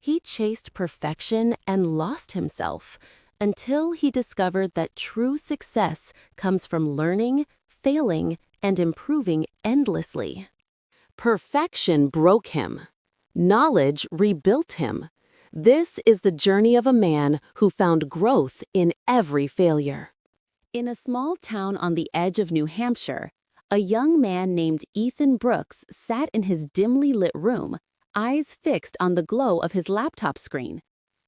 He chased perfection and lost himself until he discovered that true success comes from learning, failing, and improving endlessly. Perfection broke him. Knowledge rebuilt him. This is the journey of a man who found growth in every failure. In a small town on the edge of New Hampshire, a young man named Ethan Brooks sat in his dimly lit room, eyes fixed on the glow of his laptop screen.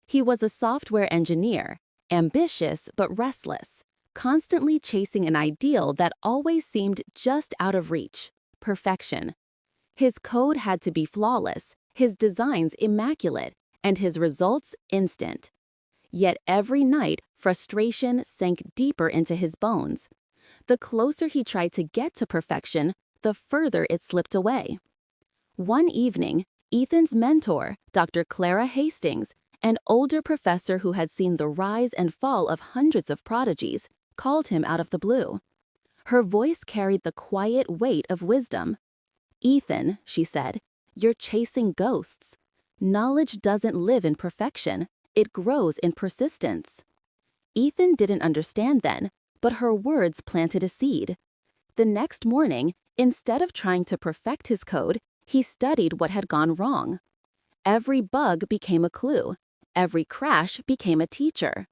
He was a software engineer, ambitious but restless, constantly chasing an ideal that always seemed just out of reach: perfection. His code had to be flawless, his designs immaculate, and his results instant. Yet every night, frustration sank deeper into his bones. The closer he tried to get to perfection, the further it slipped away. One evening, Ethan's mentor, Dr. Clara Hastings, an older professor who had seen the rise and fall of hundreds of prodigies, called him out of the blue. Her voice carried the quiet weight of wisdom. "Ethan," she said, "you're chasing ghosts. Knowledge doesn't live in perfection. It grows in persistence." Ethan didn't understand then, but her words planted a seed. The next morning, instead of trying to perfect his code, he studied what had gone wrong. Every bug became a clue. Every crash became a teacher.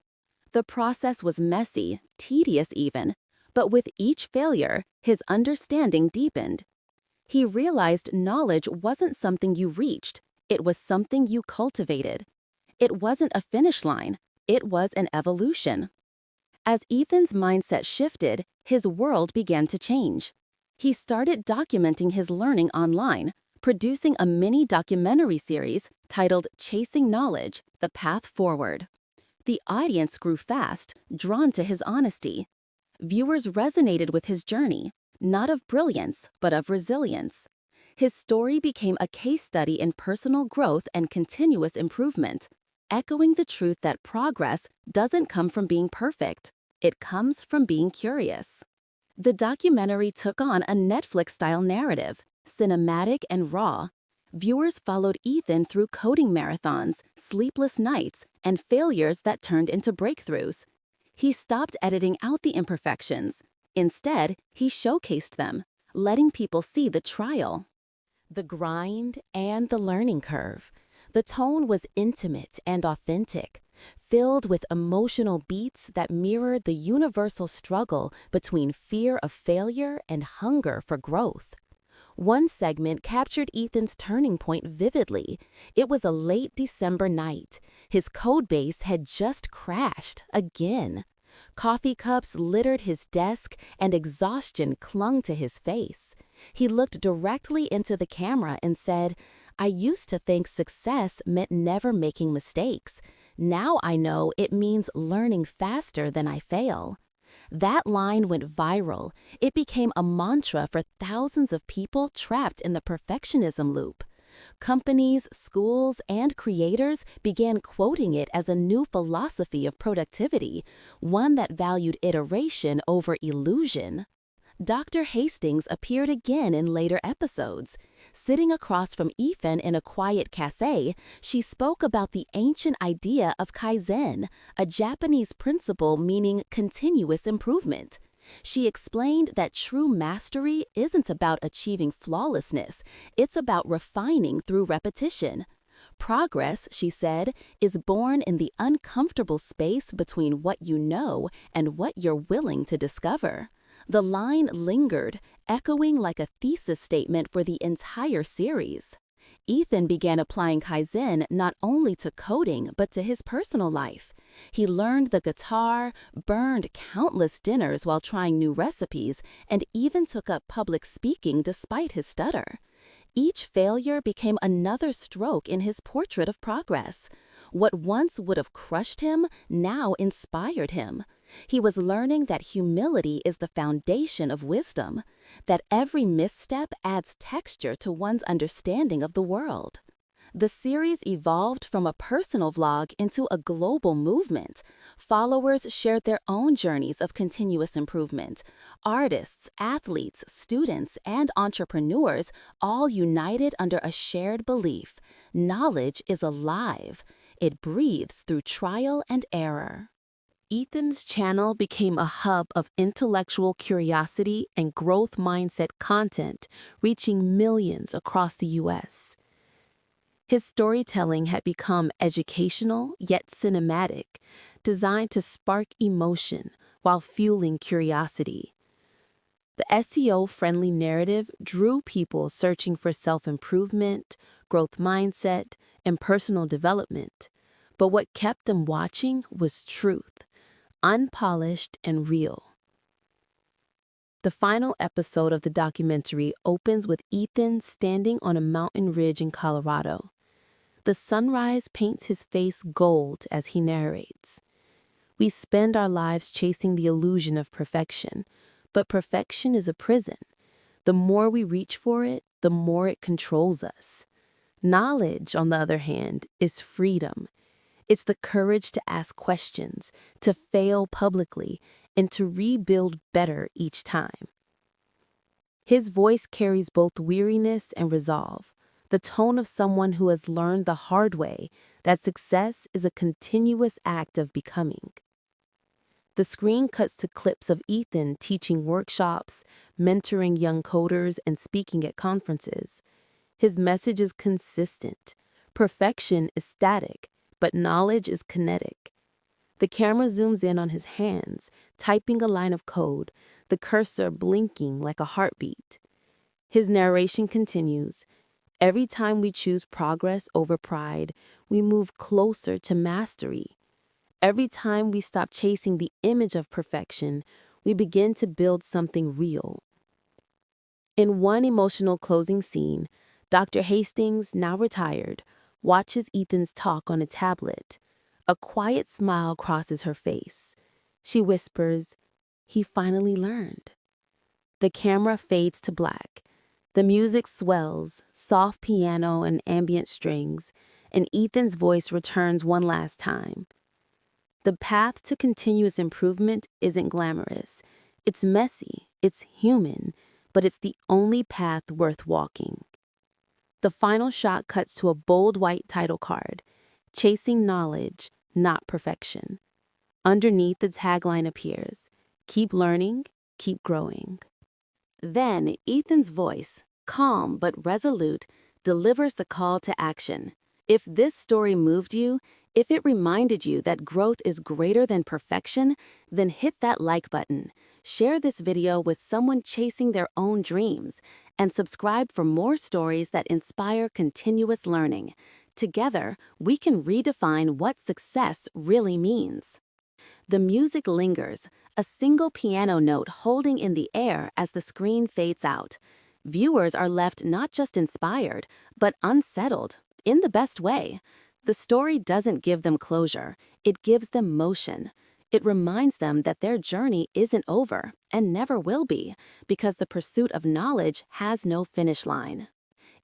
The process was messy, tedious even, but with each failure, his understanding deepened. He realized knowledge wasn't something you reached, it was something you cultivated. It wasn't a finish line, it was an evolution. As Ethan's mindset shifted, his world began to change. He started documenting his learning online, producing a mini documentary series titled Chasing Knowledge: The Path Forward. The audience grew fast, drawn to his honesty. Viewers resonated with his journey, not of brilliance, but of resilience. His story became a case study in personal growth and continuous improvement, echoing the truth that progress doesn't come from being perfect, it comes from being curious. The documentary took on a Netflix-style narrative, cinematic and raw. Viewers followed Ethan through coding marathons, sleepless nights, and failures that turned into breakthroughs. He stopped editing out the imperfections. Instead, he showcased them, letting people see the trial, the grind, and the learning curve. The tone was intimate and authentic, filled with emotional beats that mirrored the universal struggle between fear of failure and hunger for growth. One segment captured Ethan's turning point vividly. It was a late December night. His code base had just crashed again. Coffee cups littered his desk and exhaustion clung to his face. He looked directly into the camera and said, "I used to think success meant never making mistakes. Now I know it means learning faster than I fail." That line went viral. It became a mantra for thousands of people trapped in the perfectionism loop. Companies, schools, and creators began quoting it as a new philosophy of productivity, one that valued iteration over illusion. Dr. Hastings appeared again in later episodes. Sitting across from Ethan in a quiet cafe, she spoke about the ancient idea of Kaizen, a Japanese principle meaning continuous improvement. She explained that true mastery isn't about achieving flawlessness, it's about refining through repetition. Progress, she said, is born in the uncomfortable space between what you know and what you're willing to discover. The line lingered, echoing like a thesis statement for the entire series. Ethan began applying Kaizen not only to coding but to his personal life. He learned the guitar, burned countless dinners while trying new recipes, and even took up public speaking despite his stutter. Each failure became another stroke in his portrait of progress. What once would have crushed him now inspired him. He was learning that humility is the foundation of wisdom, that every misstep adds texture to one's understanding of the world. The series evolved from a personal vlog into a global movement. Followers shared their own journeys of continuous improvement. Artists, athletes, students, and entrepreneurs all united under a shared belief: knowledge is alive. It breathes through trial and error. Ethan's channel became a hub of intellectual curiosity and growth mindset content, reaching millions across the U.S. His storytelling had become educational yet cinematic, designed to spark emotion while fueling curiosity. The SEO-friendly narrative drew people searching for self-improvement, growth mindset, and personal development. But what kept them watching was truth, unpolished and real. The final episode of the documentary opens with Ethan standing on a mountain ridge in Colorado. The sunrise paints his face gold as he narrates. We spend our lives chasing the illusion of perfection, but perfection is a prison. The more we reach for it, the more it controls us. Knowledge, on the other hand, is freedom. It's the courage to ask questions, to fail publicly, and to rebuild better each time. His voice carries both weariness and resolve, the tone of someone who has learned the hard way that success is a continuous act of becoming. The screen cuts to clips of Ethan teaching workshops, mentoring young coders, and speaking at conferences. His message is consistent. Perfection is static, but knowledge is kinetic. The camera zooms in on his hands, typing a line of code, the cursor blinking like a heartbeat. His narration continues. Every time we choose progress over pride, we move closer to mastery. Every time we stop chasing the image of perfection, we begin to build something real. In one emotional closing scene, Dr. Hastings, now retired, watches Ethan's talk on a tablet. A quiet smile crosses her face. She whispers, "He finally learned." The camera fades to black. The music swells, soft piano and ambient strings, and Ethan's voice returns one last time. The path to continuous improvement isn't glamorous. It's messy, it's human, but it's the only path worth walking. The final shot cuts to a bold white title card, "Chasing Knowledge, Not Perfection." Underneath, the tagline appears, "Keep learning, keep growing." Then Ethan's voice, calm but resolute, delivers the call to action. If this story moved you, if it reminded you that growth is greater than perfection, then hit that like button, share this video with someone chasing their own dreams, and subscribe for more stories that inspire continuous learning. Together, we can redefine what success really means. The music lingers, a single piano note holding in the air as the screen fades out. Viewers are left not just inspired, but unsettled, in the best way. The story doesn't give them closure, it gives them motion. It reminds them that their journey isn't over, and never will be, because the pursuit of knowledge has no finish line.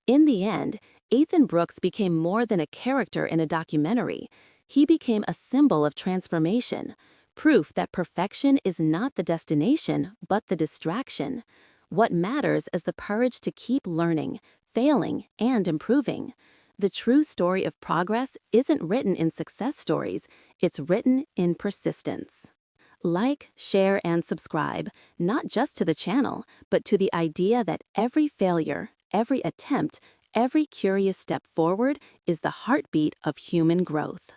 In the end, Ethan Brooks became more than a character in a documentary. He became a symbol of transformation, proof that perfection is not the destination, but the distraction. What matters is the courage to keep learning, failing, and improving. The true story of progress isn't written in success stories, it's written in persistence. Like, share, and subscribe, not just to the channel, but to the idea that every failure, every attempt, every curious step forward is the heartbeat of human growth.